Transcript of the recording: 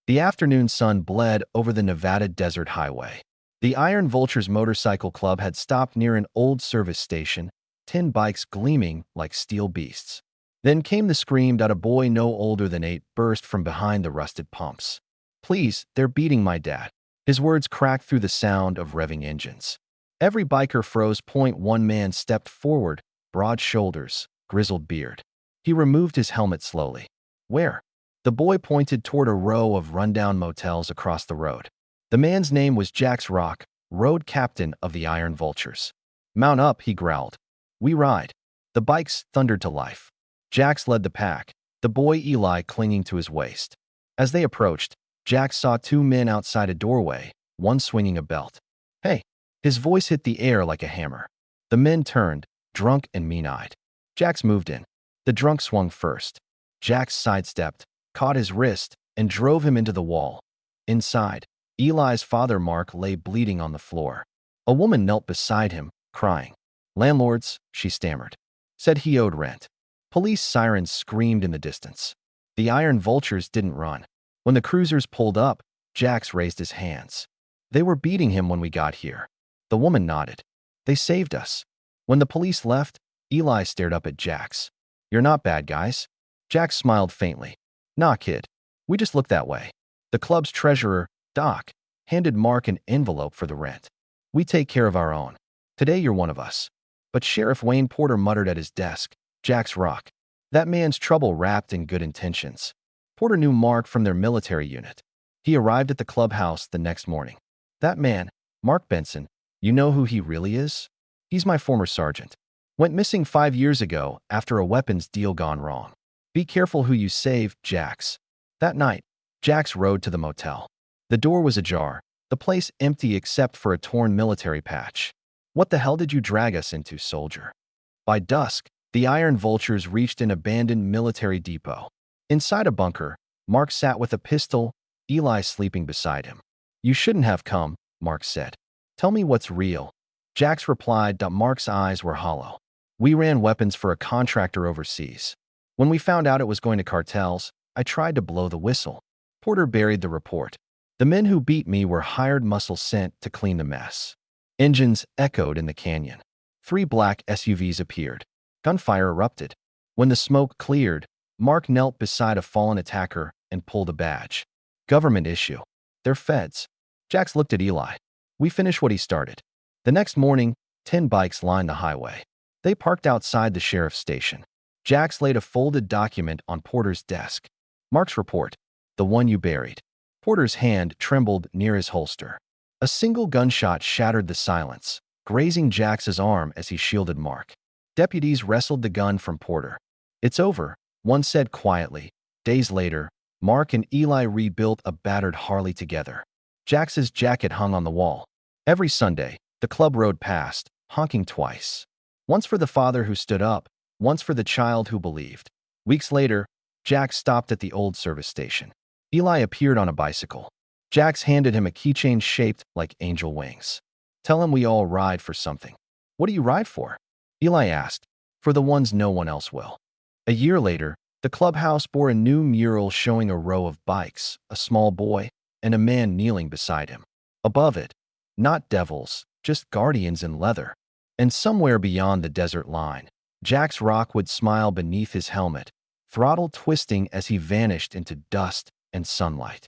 The afternoon sun bled over the Nevada desert highway. The Iron Vultures Motorcycle Club had stopped near an old service station, 10 bikes gleaming like steel beasts. Then came the scream that a boy no older than 8 burst from behind the rusted pumps. "Please, they're beating my dad." His words cracked through the sound of revving engines. Every biker froze. One man stepped forward, broad shoulders, grizzled beard. He removed his helmet slowly. "Where?" The boy pointed toward a row of rundown motels across the road. The man's name was Jax Rock, road captain of the Iron Vultures. "Mount up," he growled. "We ride." The bikes thundered to life. Jax led the pack, the boy Eli clinging to his waist. As they approached, Jax saw 2 men outside a doorway, one swinging a belt. "Hey!" His voice hit the air like a hammer. The men turned, drunk and mean-eyed. Jax moved in. The drunk swung first. Jax sidestepped, caught his wrist, and drove him into the wall. Inside, Eli's father Mark lay bleeding on the floor. A woman knelt beside him, crying. "Landlords," she stammered. Said he owed rent. Police sirens screamed in the distance. The Iron Vultures didn't run. When the cruisers pulled up, Jax raised his hands. "They were beating him when we got here." The woman nodded. "They saved us." When the police left, Eli stared up at Jax. "You're not bad guys." Jax smiled faintly. "Nah, kid. We just look that way." The club's treasurer, Doc, handed Mark an envelope for the rent. "We take care of our own. Today you're one of us." But Sheriff Wayne Porter muttered at his desk, "Jax Rock. That man's trouble wrapped in good intentions." Porter knew Mark from their military unit. He arrived at the clubhouse the next morning. "That man, Mark Benson, you know who he really is? He's my former sergeant. Went missing 5 years ago after a weapons deal gone wrong. Be careful who you save, Jax." That night, Jax rode to the motel. The door was ajar, the place empty except for a torn military patch. "What the hell did you drag us into, soldier?" By dusk, the Iron Vultures reached an abandoned military depot. Inside a bunker, Mark sat with a pistol, Eli sleeping beside him. "You shouldn't have come," Mark said. "Tell me what's real." Jax replied that Mark's eyes were hollow. "We ran weapons for a contractor overseas. When we found out it was going to cartels, I tried to blow the whistle." Porter buried the report. "The men who beat me were hired muscle sent to clean the mess." Engines echoed in the canyon. 3 black SUVs appeared. Gunfire erupted. When the smoke cleared, Mark knelt beside a fallen attacker and pulled a badge. "Government issue. They're feds." Jax looked at Eli. "We finished what he started." The next morning, 10 bikes lined the highway. They parked outside the sheriff's station. Jax laid a folded document on Porter's desk. "Mark's report. The one you buried." Porter's hand trembled near his holster. A single gunshot shattered the silence, grazing Jax's arm as he shielded Mark. Deputies wrestled the gun from Porter. "It's over," one said quietly. Days later, Mark and Eli rebuilt a battered Harley together. Jax's jacket hung on the wall. Every Sunday, the club rode past, honking twice. Once for the father who stood up, once for the child who believed. Weeks later, Jax stopped at the old service station. Eli appeared on a bicycle. Jax handed him a keychain shaped like angel wings. "Tell him we all ride for something." "What do you ride for?" Eli asked. "For the ones no one else will." A year later, the clubhouse bore a new mural showing a row of bikes, a small boy, and a man kneeling beside him. Above it, not devils, just guardians in leather. And somewhere beyond the desert line, Jax Rock would smile beneath his helmet, throttle twisting as he vanished into dust and sunlight.